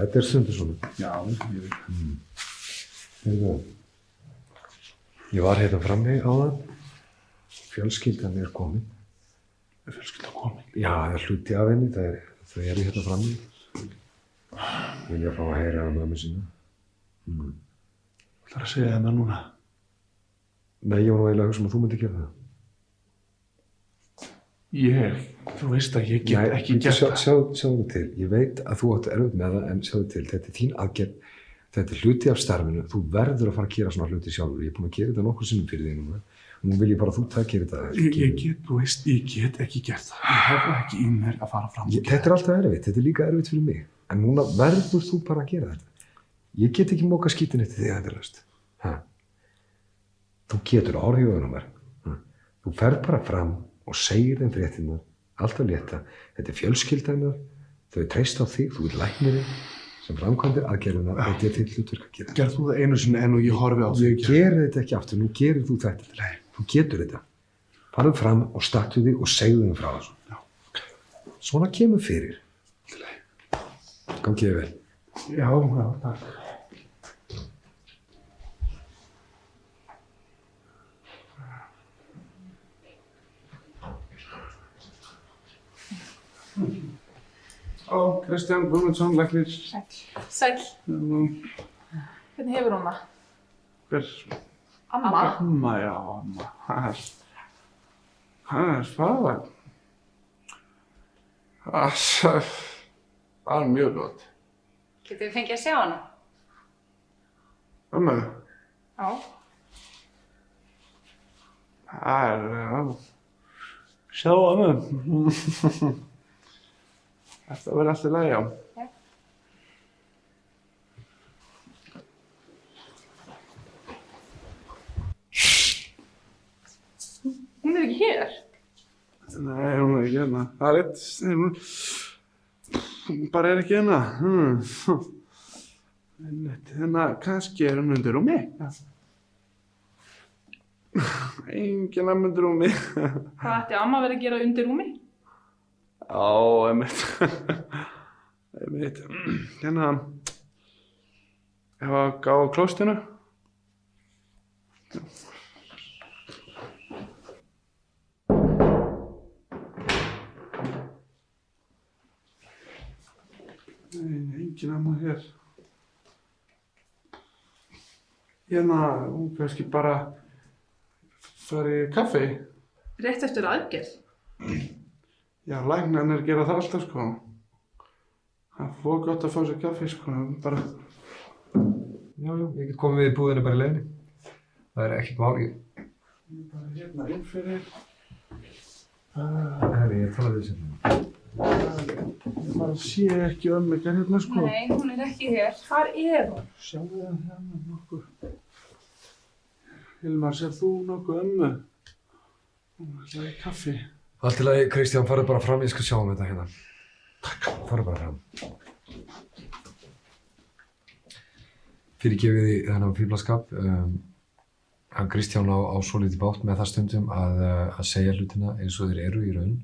Þetta stundur svona. Já, ég veit. Heyrðu, ég var hérna frammi áðan. Fjölskyldan komin. Er fjölskyldan komin? Já, það er hluti af henni, þau eru hérna frammi. Vilja fá að heyra af mömmu sína. Ætlarðu að segja það núna? Nei, ég var nú eiginlega að hugsa að þú myndir gera það. Þú veist að ég get ekki gert það. Sjáðu til, ég veit að þú átt erfitt með það, en sjáðu til, þetta er þín aðgerð, þetta er hluti af starfinu, þú verður að fara að gera svona hluti sjálfur. Ég er búinn að gera þetta nokkur sinnum fyrir þig núna, og nú vil ég bara að þú takir þetta. Þú veist, ég get ekki gert það. Ég hef það ekki í mér að fara fram og gera. Þetta er alltaf erfitt, þetta er líka erfitt fyrir mig, en núna verður þú bara að gera þetta. Ég get ekki mókað skítinn eftir þig endalaust. Þú getur áhrifað á mér. Þú ferð bara fram og segir þeim fréttirnar, alltaf létta. Þetta er fjölskyldarinnar, þau treysta á þig, þú ert læknirinn sem framkvæmdir aðgerðina, þetta er þitt hlutverk að gera. Gerð þú það einu sinni en og ég horfi á þig. Ég geri þetta ekki aftur, nú gerir þú þetta. Nei, þú getur þetta. Farðu fram og stattu þig og segðu þeim frá þessu. Já. Svona kemur fyrir. Gangi þér vel. Já, takk. Kristján Guðmundsson, læknir. Sæll. Hvernig hefur hún það? Hver? Amma. Amma, já, amma. Það er svaðvægt. Það var mjög gott. Getur við fengið að sjá hana? Ömmu? Já. Já. Sjá ömmu. Þetta verður allt í lagi, já. Já. Hún er ekki hér. Nei, hún er ekki hérna. Það er eitt, hún bara er ekki hérna. Hérna, kannski er hún undir rúmi. Enginn undir rúmi. Hvað ætti amma verið að gera undir rúmi? Já, einmitt. Hérna, ef að gá á klóstinu. Nei, enginn amma hér. Hérna, hún kannski bara fari í kaffi. Rétt eftir aðgerð. Já, læknarnir gera það alltaf, sko. Það er fór gott að fá sér kaffi, sko, bara... Já, ég get komið við í búðina bara í leiðinni. Það er ekkert mál. Ég er bara hérna inn fyrir. Herri, ég talaði við sem. Ég bara sé ekki ömmu hérna, sko. Nei, hún er ekki hér. Hvar er hún? Sjáu það hérna nokkuð. Hilmar, sér þú nokkuð ömmu? Hún ætlaði í kaffi. Allt í lagi, Kristján, farðu bara fram, ég skal sjá þetta hérna. Takk. Farðu bara fram. Fyrirgefið því þennan fíflaskap. Kristján á svolítið bátt með það stundum að segja hlutina eins og þeir eru í raun.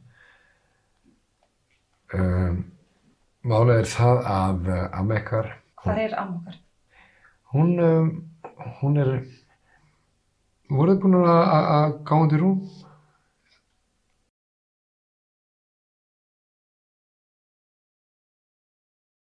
Málið er það að amma ykkar... Hvar er amma okkar? Hún er... Voruð þið búin að gá undir rúm?